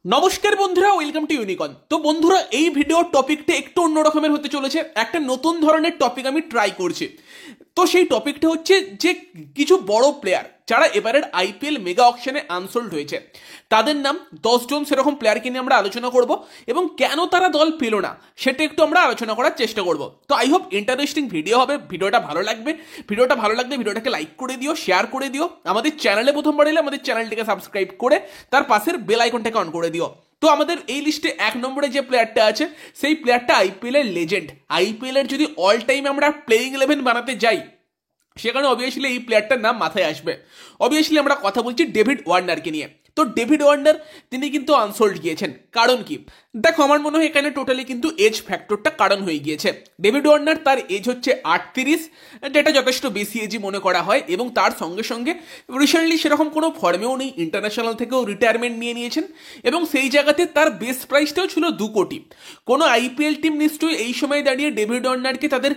নমস্কার বন্ধুরা, welcome to ইউনিকন। তো বন্ধুরা, এই ভিডিওর টপিকটা একটু অন্য রকমের হতে চলেছে। একটা নতুন ধরনের টপিক আমি ট্রাই করছি। তো সেই টপিকটা হচ্ছে যে কিছু বড় প্লেয়ার যারা এবারের আইপিএল মেগা অকশনে আনসোল্ড হয়েছে, তাদের নাম 10 জন সেরকম প্লেয়ারকে নিয়ে আমরা আলোচনা করব এবং কেন তারা দল পেল না সেটা একটু আমরা আলোচনা করার চেষ্টা করব। তো আই হোপ ইন্টারেস্টিং ভিডিও হবে। ভিডিওটা ভালো লাগলে ভিডিওটাকে লাইক করে দিও, শেয়ার করে দিও। আমাদের চ্যানেলে প্রথমবার এলে আমাদের চ্যানেলটিকে সাবস্ক্রাইব করে তার পাশের বেল আইকনটাকে অন করে দিও। তো আমাদের এই লিস্টে 1 নম্বরে যে প্লেয়ারটা আছে সেই প্লেয়ারটা আইপিএল এর লেজেন্ড। আইপিএল এর যদি অল টাইম আমরা প্লেইং 11 বানাতে যাই সেখানে অবভিয়াসলি এই প্লেয়ারটার নাম মাথায় আসবে। অবভিয়াসলি আমরা কথা বলছি ডেভিড ওয়ার্নারকে নিয়ে। তো ডেভিড ওয়ার্নার তিনি কিন্তু আনসোল্ড গিয়েছেন। কারণ কি? দেখো, আমার মনে হয় এখানে টোটালি কিন্তু এজ ফ্যাক্টরটা কারণ হয়ে গিয়েছে। ডেভিড ওয়ার্নার তার এজ হচ্ছে 38, যেটা যথেষ্ট বেশি এজই মনে করা হয়, এবং তার সঙ্গে সঙ্গে রিসেন্টলি সেরকম কোনো ফর্মেও নেই, ইন্টারন্যাশনাল থেকেও রিটায়ারমেন্ট নিয়ে নিয়েছেন, এবং সেই জায়গাতে তার বেস প্রাইসটাও ছিল 2 কোটি। কোনো আইপিএল টিম নিশ্চয়ই এই সময় দাঁড়িয়ে ডেভিড ওয়ার্নারকে তাদের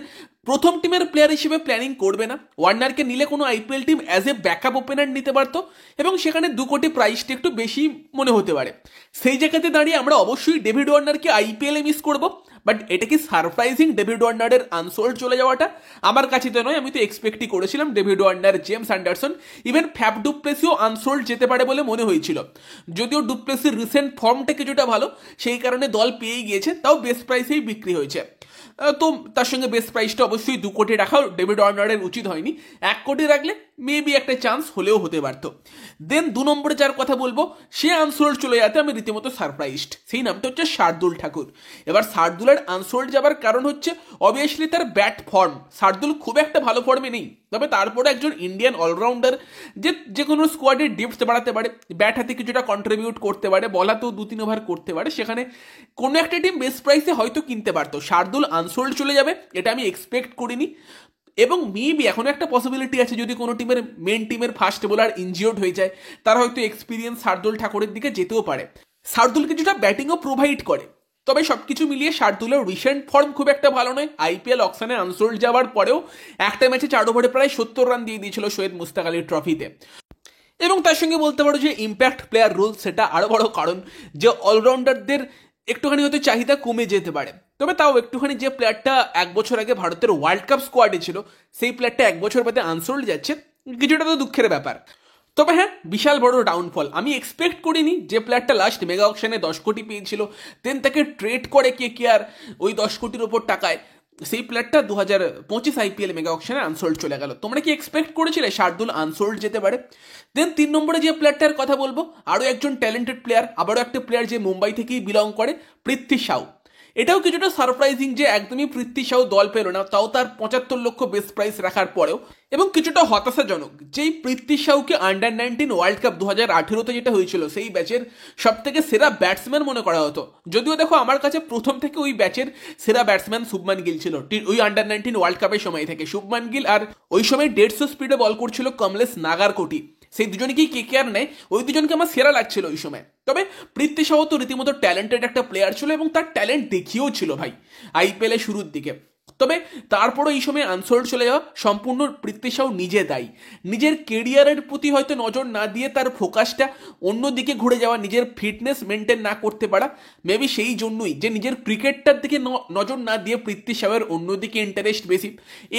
প্রথম টিমের প্লেয়ার হিসেবে প্ল্যানিং করবে না। ওয়ার্নারকে নিলে কোনো IPL team as a backup opener নিতে পারতো, এবং সেখানে 2 কোটি প্রাইসটা একটু বেশি মনে হতে পারে। সেই জায়গাতে দাঁড়িয়ে আমরা অবশ্যই ডেভিড ওয়ার্নারকে আইপিএলে মিস করব। বাট এটা কি সারপ্রাইজিং ডেভিড ওয়ার্নারের আনসোল্ড চলে যাওয়াটা? আমার কাছে তো নয়, আমি তো এক্সপেক্টই করেছিলাম David Warner, James Anderson, even Faf du Plessis unsold যেতে পারে বলে মনে হয়েছিল। যদিও ডু প্লেসির রিসেন্ট ফর্মটা কিছুটা ভালো, সেই কারণে দল পেয়ে গিয়েছে, তাও বেস্ট প্রাইসেই বিক্রি হয়েছে। তো তার সঙ্গে বেস্ট প্রাইসটা অবশ্যই 2 কোটি রাখাও ডেভিড ওয়ার্নারের উচিত হয়নি। 1 কোটি রাখলে মেবি একটা চান্স হলেও হতে পারত। দেন 2 নম্বরে যার কথা বলবো, সে আনসোল্ড চলে যাতে আমি রীতিমতো সারপ্রাইজড। সেই নামটা হচ্ছে শার্দুল ঠাকুর। এবার শার্দুলের আনসোল্ড যাবার কারণ হচ্ছে অবভিয়াসলি তার ব্যাট ফর্ম। শার্দুল খুব একটা ভালো ফর্মে নেই, তবে তারপরে একজন ইন্ডিয়ান অলরাউন্ডার যে কোনো স্কোয়াডের ডেপথ বাড়াতে পারে, ব্যাট হাতে কিছুটা কন্ট্রিবিউট করতে পারে, বলাতেও 2-3 ওভার করতে পারে, সেখানে কোনো একটা টিম বেস্ট প্রাইসে হয়তো কিনতে পারতো। শার্দুল আনসোল্ড চলে যাবে এটা আমি এক্সপেক্ট করিনি। এবং মেবি এখনো একটা পসিবিলিটি আছে, যদি কোনো টিমের মেন টিমের ফার্স্ট বোলার ইনজিওর্ড হয়ে যায়, তারা হয়তো এক্সপিরিয়েন্স শার্দুল ঠাকুরের দিকে যেতেও পারে। শার্দুল কিছুটা ব্যাটিংও প্রোভাইড করে, তবে সবকিছু মিলিয়ে শার্দুলের রিসেন্ট ফর্ম খুব একটা ভালো নয়। আইপিএল অকশনে আনসোল্ড যাওয়ার পরেও একটা ম্যাচে 4 ওভারে প্রায় 70 রান দিয়ে দিয়েছিল সৈয়দ মুস্তাক আলীর ট্রফিতে। এবং তার সঙ্গে বলতে পারো যে ইম্প্যাক্ট প্লেয়ার রুল, সেটা আরও বড় কারণ যে অলরাউন্ডারদের একটুখানি হয়তো চাহিদা কমে যেতে পারে। তবে তাও একটুখানি যে প্লেয়ারটা 1 বছর আগে ভারতের ওয়ার্ল্ড কাপ স্কোয়াডে ছিল, সেই প্লেয়ারটা 1 বছর বাদে আনসোল্ড যাচ্ছে, কিছুটা তো দুঃখের ব্যাপার। তবে হ্যাঁ, বিশাল বড় ডাউনফল। আমি এক্সপেক্ট করিনি যে প্লেয়ারটা লাস্ট মেগা অকশনে 10 কোটি পেয়েছিল, দেন তাকে ট্রেড করে কে আর ওই 10 কোটির ওপর টাকায় সেই প্লেয়ারটা 2025 আইপিএল মেগা অকশনে আনসোল্ড চলে গেল। তোমরা কি এক্সপেক্ট করেছিলে শার্দুল আনসোল্ড যেতে পারে? দেন 3 নম্বরে যে প্লেয়ারটার কথা বলবো, আরও একজন ট্যালেন্টেড প্লেয়ার, আবারও একটা প্লেয়ার যে মুম্বাই থেকেই বিলং করে, পৃথ্বী শাও। এটাও কিছুটা সারপ্রাইজিং যে একদমই পৃথ্বী শাও দল পেল না, তাও তার 75 লক্ষ বেস্ট প্রাইস রাখার পরেও। এবং কিছুটা হতাশাজনক যেই পৃথ্বী শাওকে আন্ডার-19 ওয়ার্ল্ড কাপ 2018-তে যেটা হয়েছিল, সেই ব্যাচের সব থেকে সেরা ব্যাটসম্যান মনে করা হতো। যদিও দেখো, আমার কাছে প্রথম থেকে ওই ব্যাচের সেরা ব্যাটসম্যান শুভমান গিল ছিল। ওই আন্ডার-19 ওয়ার্ল্ড কাপের সময় থেকে শুভমান গিল, আর ওই সময় 150 স্পিডে বল করছিল কমলেশ নাগারকোটি। সেই দুজনকেই কেকেআর নেয়, ওই দুজনকে আমার সেরা লাগছিল ওই সময়। তবে পৃথ্বী শাও তো রীতিমতো ট্যালেন্টেড একটা প্লেয়ার ছিল, এবং তার ট্যালেন্ট দেখিয়েও ছিল ভাই আইপিএল এর শুরুর দিকে। তবে তারপরও এই সময় আনসোল্ড চলে যাওয়া সম্পূর্ণ পৃথ্বী শাও নিজে দায়ী। নিজের কেরিয়ারের প্রতি হয়তো নজর না দিয়ে তার ফোকাসটা অন্যদিকে ঘুরে যাওয়া, নিজের ফিটনেস মেনটেন না করতে পারা, মেবি সেই জন্যই যে নিজের ক্রিকেটটার দিকে নজর না দিয়ে পৃথ্বী শাওয়ের অন্যদিকে ইন্টারেস্ট বেশি।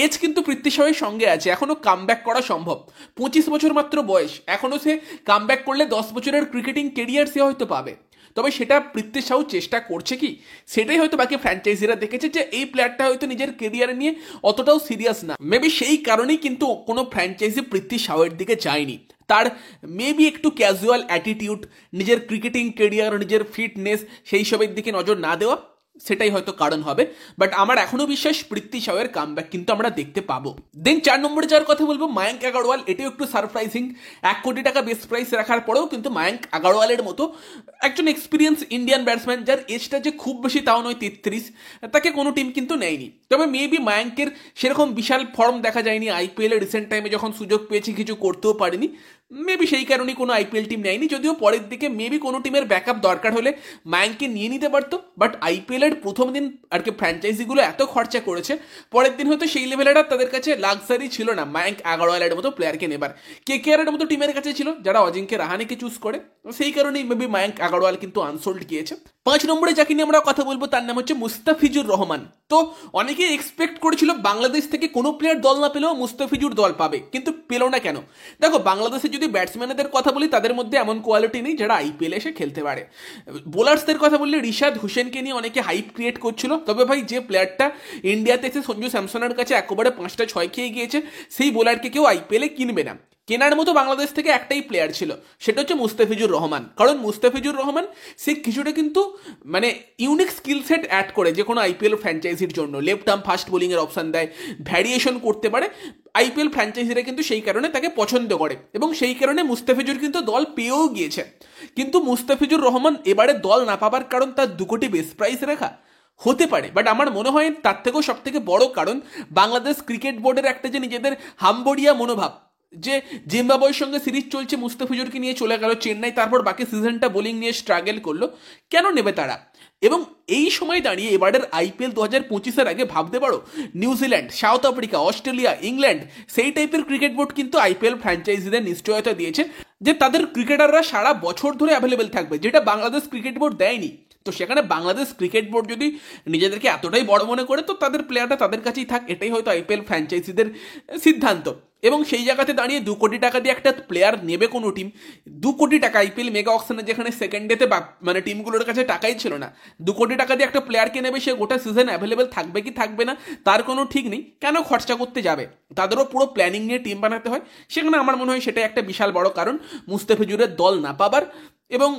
এজ কিন্তু পৃথ্বী শাওয়ের সঙ্গে আছে, এখনও কামব্যাক করা সম্ভব। 25 বছর মাত্র বয়স, এখনও সে কামব্যাক করলে 10 বছরের ক্রিকেটিং কেরিয়ার সে হয়তো পাবে। তবে সেটা পৃথ্বী শাও চেষ্টা করছে কি, সেটাই হয়তো বাকি ফ্র্যাঞ্চাইজিরা দেখেছে যে এই প্লেয়ারটা হয়তো নিজের কেরিয়ার নিয়ে অতটাও সিরিয়াস না। মেবি সেই কারণেই কিন্তু কোনো ফ্র্যাঞ্চাইজি পৃথ্বী শাওয়ের দিকে যায়নি। তার মেবি একটু ক্যাজুয়াল অ্যাটিটিউড, নিজের ক্রিকেটিং কেরিয়ার, নিজের ফিটনেস, সেই সবের দিকে নজর না দেওয়া, সেটাই হয়তো কারণ হবে। বাট আমার এখনো বিশ্বাস পৃথ্বী শাওয়ের কামব্যাক কিন্তু আমরা দেখতে পাবো। দেন 4 নম্বরে যার কথা বলবো, মায়াঙ্ক আগারওয়াল। এটাও একটু সারপ্রাইজিং। 1 কোটি টাকা বেস্ট প্রাইস রাখার পরেও কিন্তু মায়াঙ্ক আগারওয়ালের মতো একজন এক্সপিরিয়েন্স ইন্ডিয়ান ব্যাটসম্যান, যার এজটা যে খুব বেশি তাও নয় 33, তাকে কোনো টিম কিন্তু নেয়নি। তবে মেবি মায়াঙ্কের সেরকম বিশাল ফর্ম দেখা যায়নি আইপিএল এর রিসেন্ট টাইমে, যখন সুযোগ পেয়েছি কিছু করতেও পারেনি। মেবি সেই কারণেই কোনো আইপিএল টিম নেয়নি, যদিও পরের দিকে মেবি কোনো টিমের ব্যাকআপ দরকার হলে মায়াঙ্ককে নিয়ে নিতে পারতো। বাট আইপিএলের প্রথম দিন আর কি ফ্র্যাঞ্চাইজিগুলো এত খরচা করেছে, পরের দিন হয়তো সেই লেভেলের তাদের কাছে লাক্সারি ছিল না মায়াঙ্ক আগরওয়ালের মতো প্লেয়ারকে নেবার। কেকেআরের মতো টিমের কাছে ছিল যারা অজিঙ্ক্য রাহানেকে চুজ করে, সেই কারণেই মেবি মায়াঙ্ক আগরওয়াল কিন্তু আনসোল্ড গিয়েছে। 5 নম্বরে যাকে নিয়ে আমরা কথা বলবো তার নাম হচ্ছে মুস্তাফিজুর রহমান। তো অনেকেই এক্সপেক্ট করেছিল বাংলাদেশ থেকে কোনো প্লেয়ার দল না পেলেও মুস্তাফিজুর দল পাবে, কিন্তু পেল না কেন? দেখো, বাংলাদেশে যদি ব্যাটসম্যানদের কথা বলি তাদের মধ্যে এমন কোয়ালিটি নেই যারা আইপিএল এসে খেলতে পারে। বোলার্সদের কথা বললে রিশাদ হোসেনকে নিয়ে অনেকে হাইপ ক্রিয়েট করছিল, তবে ভাই যে প্লেয়ারটা ইন্ডিয়াতে এসে সঞ্জু স্যামসনের কাছে একেবারে 5টা 6 খেয়ে গিয়েছে, সেই বোলারকে কেউ আইপিএলে কিনবে না। কেনার মতো বাংলাদেশ থেকে একটাই প্লেয়ার ছিল, সেটা হচ্ছে মুস্তাফিজুর রহমান। কারণ মুস্তাফিজুর রহমান সে কিছুটা কিন্তু মানে ইউনিক স্কিল সেট অ্যাড করে যে কোনো আইপিএল ফ্র্যাঞ্চাইজির জন্য। লেফট আর্ম ফাস্ট বোলিংয়ের অপশান দেয়, ভ্যারিয়েশন করতে পারে। আইপিএল ফ্র্যাঞ্চাইজিরা কিন্তু সেই কারণে তাকে পছন্দ করে এবং সেই কারণে মুস্তাফিজুর কিন্তু দল পেয়েও গিয়েছে। কিন্তু মুস্তাফিজুর রহমান এবারে দল না পাবার কারণ তার 2 কোটি বেস প্রাইস রাখা হতে পারে, বাট আমার মনে হয় তার থেকেও সব থেকে বড় কারণ বাংলাদেশ ক্রিকেট বোর্ডের একটা যে নিজেদের হাম্বড়িয়া মনোভাব, যে জিম্বাবুয়ের সঙ্গে সিরিজ চলছে, মুস্তাফিজুরকে নিয়ে চলে গেল চেন্নাই, তারপর বাকি সিজনটা বোলিং নিয়ে স্ট্রাগল করলো, কেন নেবে তারা? এবং এই সময় দাঁড়িয়ে এবারের আইপিএল 2025-এর আগে ভাবতে পারো New Zealand, south Africa, Australia, England সেই টাইপের ক্রিকেট বোর্ড কিন্তু আইপিএল ফ্র্যাঞ্চাইজিদের নিশ্চয়তা দিয়েছে যে তাদের ক্রিকেটাররা সারা বছর ধরে অ্যাভেলেবেল থাকবে, যেটা বাংলাদেশ ক্রিকেট বোর্ড দেয়নি। তো সেখানে বাংলাদেশ ক্রিকেট বোর্ড যদি নিজেদেরকে এতটাই বড় মনে করে, তো তাদের প্লেয়ারটা তাদের কাছেই থাক, এটাই হয়তো আইপিএল ফ্র্যাঞ্চাইজিদের সিদ্ধান্ত। এবং সেই জায়গাতে দাঁড়িয়ে 2 কোটি টাকা দিয়ে একটা প্লেয়ার নেবে কোনো টিম, 2 কোটি টাকা আইপিএল মেগা অকশনে, যেখানে সেকেন্ড ডেতে মানে টিমগুলোর কাছে টাকাই ছিল না, 2 কোটি টাকা দিয়ে একটা প্লেয়ারকে নেবে, সে গোটা সিজন অ্যাভেলেবেল থাকবে কি থাকবে না তার কোনো ঠিক নেই, কেন খরচা করতে যাবে? তাদেরও পুরো প্ল্যানিং নিয়ে টিম বানাতে হয়। সেখানে আমার মনে হয় সেটা একটা বিশাল বড় কারণ মুস্তাফিজুরের দল না পাবার। এবং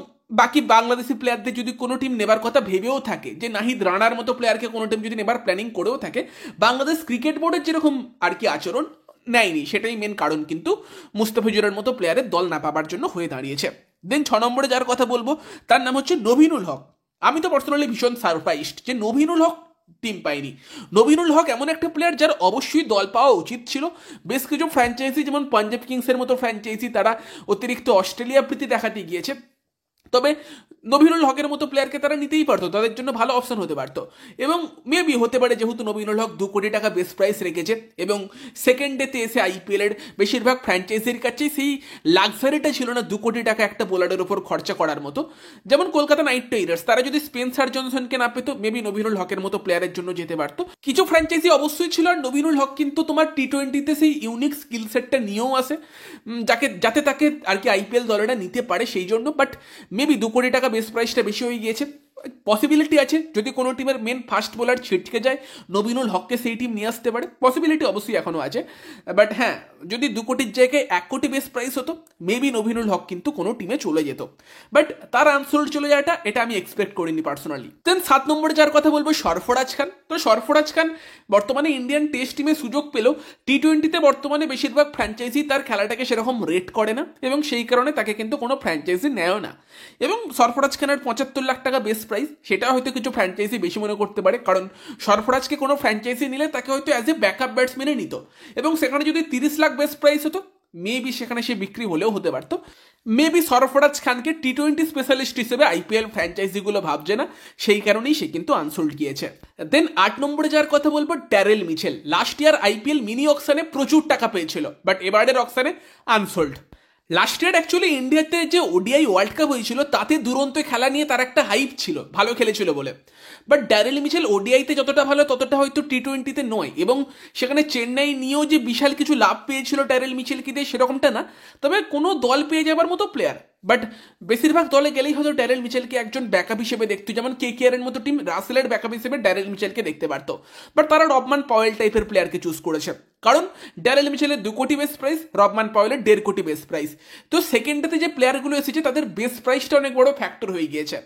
বাকি বাংলাদেশি প্লেয়ারদের যদি কোনো টিম নেবার কথা ভেবেও থাকে, যে নাহিদ রানার মতো প্লেয়ারকে কোনো টিম যদি নেবার প্ল্যানিং করেও থাকে, বাংলাদেশ ক্রিকেট বোর্ডের যেরকম আর কি আচরণ নেয়নি, সেটাই মেন কারণ কিন্তু মুস্তাফিজুরের মতো প্লেয়ারের দল না পাবার জন্য হয়ে দাঁড়িয়েছে। দেন 6 নম্বরে যার কথা বলবো তার নাম হচ্ছে নভিনুল হক। আমি তো পার্সোনালি ভীষণ সারপ্রাইজড যে নভিনুল হক টিম পায়নি। নভিনুল হক এমন একটা প্লেয়ার যার অবশ্যই দল পাওয়া উচিত ছিল। বেশ কিছু ফ্র্যাঞ্চাইজি যেমন পাঞ্জাব কিংসের মতো ফ্র্যাঞ্চাইজি তারা অতিরিক্ত অস্ট্রেলিয়া প্রীতি দেখাতে গিয়েছে, তবে নভিনুল হকের মতো প্লেয়ারকে তারা নিতেই পারতো, তাদের জন্য ভালো অপশন হতে পারতো। এবং মেবি হতে পারে যেহেতু নভিনুল হক 2 কোটি টাকা বেস প্রাইস রেখেছে এবং সেকেন্ড ডেতে এসে আইপিএলের বেশিরভাগ ফ্র্যাঞ্চাইজির কাছে সেই লাক্সারিটা ছিল না 2 কোটি টাকা একটা বোলারের উপর খরচা করার মতো। যেমন কলকাতা নাইট রাইডার্স, তারা যদি স্পেন্সার জনসনকে না পেতো, মেবি নভিনুল হকের মতো প্লেয়ারের জন্য যেতে পারতো। কিছু ফ্র্যাঞ্চাইজি অবশ্যই ছিল, আর নভিনুল হক কিন্তু তোমার টি20তে সেই ইউনিক স্কিল সেটটা নিয়েও আসে, যাতে তাকে আর কি আইপিএল দলেরা নিতে পারে সেই জন্য। বাট মেবি 2 কোটি টাকা বেস প্রাইসটা বেশি হয়ে গিয়েছে। পসিবিলিটি আছে যদি কোনো টিমের মেন ফাস্ট বোলার ছিটকে যায়, নভিনুল হককে সেই টিম নিয়ে আসতে পারে, পসিবিলিটি অবশ্যই এখনও আছে। বাট হ্যাঁ, যদি 2 কোটির জায়গায় 1 কোটি বেস প্রাইস হতো, মেবি নভিনুল হক কিন্তু কোনো টিমে চলে যেত। বাট তার আনসোল্ড চলে যাওয়াটা এটা আমি এক্সপেক্ট করিনি পার্সোনালি। দেন 7 নম্বরে যার কথা বলবো সরফরাজ খান। তো সরফরাজ খান বর্তমানে ইন্ডিয়ান টেস্ট টিমে সুযোগ পেলেও টি20তে বর্তমানে বেশিরভাগ ফ্র্যাঞ্চাইজি তার খেলাটাকে সেরকম রেট করে না এবং সেই কারণে তাকে কিন্তু কোনো ফ্র্যাঞ্চাইজি নেয়ও না। এবং সরফরাজ খানের 75 লাখ টাকা বেস প্রাইস, সেটা হয়তো কিছু ফ্র্যাঞ্চাইজি বেশি মনে করতে পারে, কারণ সরফরাজকে কোনো ফ্র্যাঞ্চাইজি নিলে তাকে হয়তো অ্যাজ এ ব্যাকআপ ব্যাটসম্যানে নিত এবং সেখানে যদি 30 লাখ বেস প্রাইস হতো, মেবি সেখানে সে বিক্রি হলেও হতে পারতো। মেবি সরফরাজ খানকে টি20 স্পেশালিস্ট হিসেবে আইপিএল ফ্র্যাঞ্চাইজিগুলো ভাবছে না, সেই কারণেই সে কিন্তু আনসোল্ড গিয়েছে। দেন 8 নম্বরে যার কথা বলবো Daryl Mitchell. Last year IPL mini অকশনে প্রচুর টাকা পেয়েছিল, বাট এবারের অকশনে আনসোল্ড। লাস্ট ইয়ার অ্যাকচুয়ালি ইন্ডিয়াতে যে ওডিআই ওয়ার্ল্ড কাপ হয়েছিল তাতে দুরন্ত খেলা নিয়ে তার একটা হাইপ ছিল, ভালো খেলেছিল বলে। বাট ড্যারেল মিচেল ওডিআইতে যতটা ভালো ততটা হয়তো টি20তে নয়, এবং সেখানে চেন্নাই নিয়েও যে বিশাল কিছু লাভ পেয়েছিল ড্যারেল মিচেলকে দিয়ে সেরকমটা না, তবে কোনো দল পেয়ে যাবার মতো প্লেয়ার। বাট বেশিরভাগ দলে গেলেই হয়তো ড্যারেল মিচেলকে একজন ব্যাকআপ হিসেবে দেখতো, যেমন কেকেআরের মতো টিম রাসেলের ব্যাকআপ হিসেবে ড্যারেল মিচেলকে দেখতে পারতো। বাট তারা রবমান পাওয়েল টাইপের প্লেয়ারকে চুজ করেছে, কারণ ড্যারেল মিচেলের 2 কোটি বেস প্রাইস, রবমান পাওয়েলের 1.5 কোটি বেস প্রাইস। তো সেকেন্ডেতে যে প্লেয়ারগুলো এসেছে তাদের বেস প্রাইসটা অনেক বড় ফ্যাক্টর হয়ে গিয়েছে।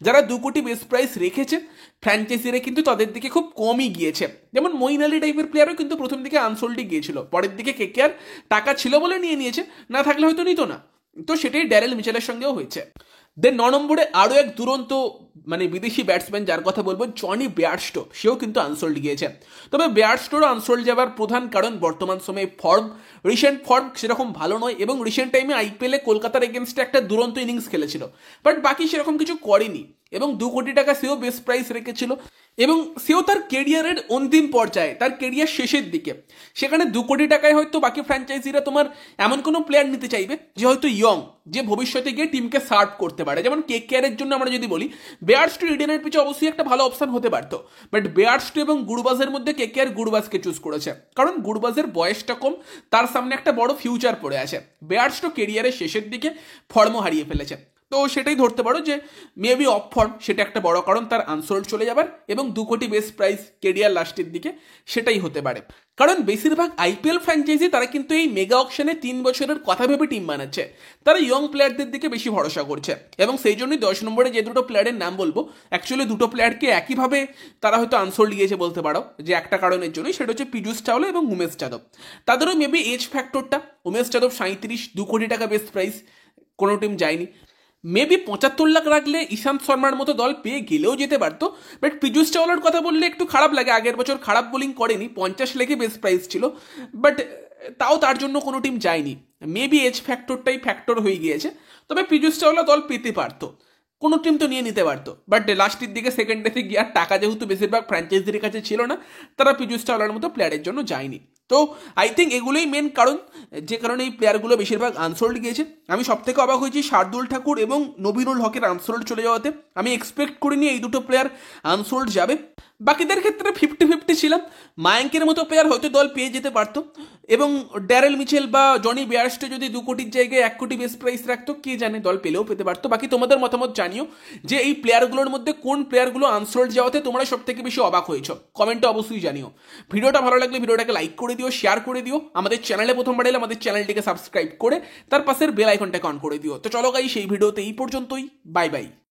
যারা 2 কোটি বেস প্রাইস রেখেছে ফ্র্যাঞ্চাইজিরা কিন্তু তাদের দিকে খুব কমই গিয়েছে। যেমন মঈন আলী টাইপের প্লেয়ারও কিন্তু প্রথম দিকে আনসোল্ডই গিয়েছিল, পরের দিকে কেকেআর টাকা ছিল বলে নিয়েছে, না থাকলে হয়তো নিত না। তো সেটাই ড্যারেল মিচেলের সঙ্গেও হয়েছে। দেন 9 নম্বরে আরও এক দুরন্ত মানে বিদেশি ব্যাটসম্যান যার কথা বলবো, জনি বেয়ারস্টো, সেও কিন্তু আনসোল্ড গিয়েছে। তবে বেয়ারস্টোরও আনসোল্ড যাওয়ার প্রধান কারণ বর্তমান সময়ে রিসেন্ট ফর্ম সেরকম ভালো নয়, এবং রিসেন্ট টাইমে আইপিএলে কলকাতার এগেনস্টে একটা দুরন্ত ইনিংস খেলেছিল, বাট বাকি সেরকম কিছু করেনি, এবং 2 কোটি টাকা সেও বেস্ট প্রাইস রেখেছিল, এবং সেও তার কেরিয়ারের অন্তিম পর্যায়ে, তার কেরিয়ার শেষের দিকে, সেখানে 2 কোটি টাকায় হয়তো বাকি ফ্র্যাঞ্চাইজিরা তোমার এমন কোনো প্লেয়ার নিতে চাইবে যে হয়তো ইয়ং, যে ভবিষ্যতে গিয়ে টিমকে সার্ভ করতে পারে। যেমন কেকেআরের জন্য আমরা যদি বলি, বেয়ারস্টো ইডেনের পিছনে অবশ্যই একটা ভালো অপশন হতে পারতো, বাট বেয়ারস্টো এবং গুরবাজের মধ্যে কেকেআর গুরবাজকে চুজ করেছে, কারণ গুরবাজের বয়সটা কম, তার সামনে একটা বড় ফিউচার পড়ে আছে। বেয়ারস্টো কেরিয়ারের শেষের দিকে ফর্মও হারিয়ে ফেলেছে, তো সেটাই ধরতে পারো যে মেবি অফ ফর্ম, সেটা একটা বড় কারণ তার আনসোল্ড চলে যাবার, এবং 2 কোটি বেস্ট প্রাইস কেরিয়ার লাস্টের দিকে, সেটাই হতে পারে। কারণ বেশিরভাগ আইপিএল ফ্র্যাঞ্চাইজি তারা কিন্তু এই মেগা অকশনে 3 বছরের কথা ভেবে টিম বানাচ্ছে, তারা ইয়ং প্লেয়ারদের দিকে বেশি ভরসা করছে, এবং সেই জন্যই 10 নম্বরে যে দুটো প্লেয়ারের নাম বলবো, অ্যাকচুয়ালি দুটো প্লেয়ারকে একইভাবে তারা হয়তো আনসোল্ড গিয়েছে বলতে পারো, যে একটা কারণের জন্যই, সেটা হচ্ছে পীযূষ চাওলা এবং উমেশ যাদব। তাদেরও মেবি এজ ফ্যাক্টরটা, উমেশ যাদব 37, 2 কোটি টাকা বেস্ট প্রাইস, কোনো টিম যায়নি। মেবি 75 লাখ রাখলে ঈশান্ত শর্মার মতো দল পেয়ে গেলেও যেতে পারতো, বাট পীযূষ চাওলার কথা বললে একটু খারাপ লাগে, আগের বছর খারাপ বোলিং করেনি, 50 লাখে বেস্ট প্রাইস ছিল, বাট তাও তার জন্য কোনো টিম যায়নি, মেবি এজ ফ্যাক্টরটাই ফ্যাক্টর হয়ে গিয়েছে। তবে পীযূষ চাওলা দল পেতে পারতো, কোনো টিম তো নিয়ে নিতে পারতো, বাট লাস্টের দিকে সেকেন্ড ডেতে গিয়ে আর টাকা যেহেতু বেশিরভাগ ফ্র্যাঞ্চাইজির কাছে ছিল না, তারা পীযূষ চাওলার মতো প্লেয়ারের জন্য যায়নি। তো আই থিঙ্ক এগুলোই মেন কারণ, যে কারণে এই প্লেয়ারগুলো বেশিরভাগ আনসোল্ড গিয়েছে। আমি সব থেকে অবাক হয়েছি শার্দুল ঠাকুর এবং নবীনুল হকের আনসোল্ড চলে যাওয়াতে, আমি এক্সপেক্ট করিনি এই দুটো প্লেয়ার আনসোল্ড যাবে। বাকিদের ক্ষেত্রে 50-50 ছিলাম, মায়াঙ্কের মতো প্লেয়ার হয়তো দল পেয়ে যেতে পারতো, এবং ড্যারেল মিচেল বা জনি বেয়ারস্টো যদি 2 কোটির জায়গায় 1 কোটি বেস্ট প্রাইস রাখতো, কে জানে দল পেলেও পেতে পারতো। বাকি তোমাদের মতামত জানিও যে এই প্লেয়ারগুলোর মধ্যে কোন প্লেয়ারগুলো আনসোল্ড যাওয়াতে তোমরা সব থেকে বেশি অবাক হয়েছো, কমেন্টে অবশ্যই জানিও। ভিডিওটা ভালো লাগলে ভিডিওটাকে লাইক করে দিও, শেয়ার করে দিও, আমাদের চ্যানেলে প্রথমবার এলে আমাদের চ্যানেলটিকে সাবস্ক্রাইব করে তার পাশের বেল আইকনটাকে অন করে দিও। তো চলো গাইস, সেই ভিডিওতে এই পর্যন্তই, বাই বাই।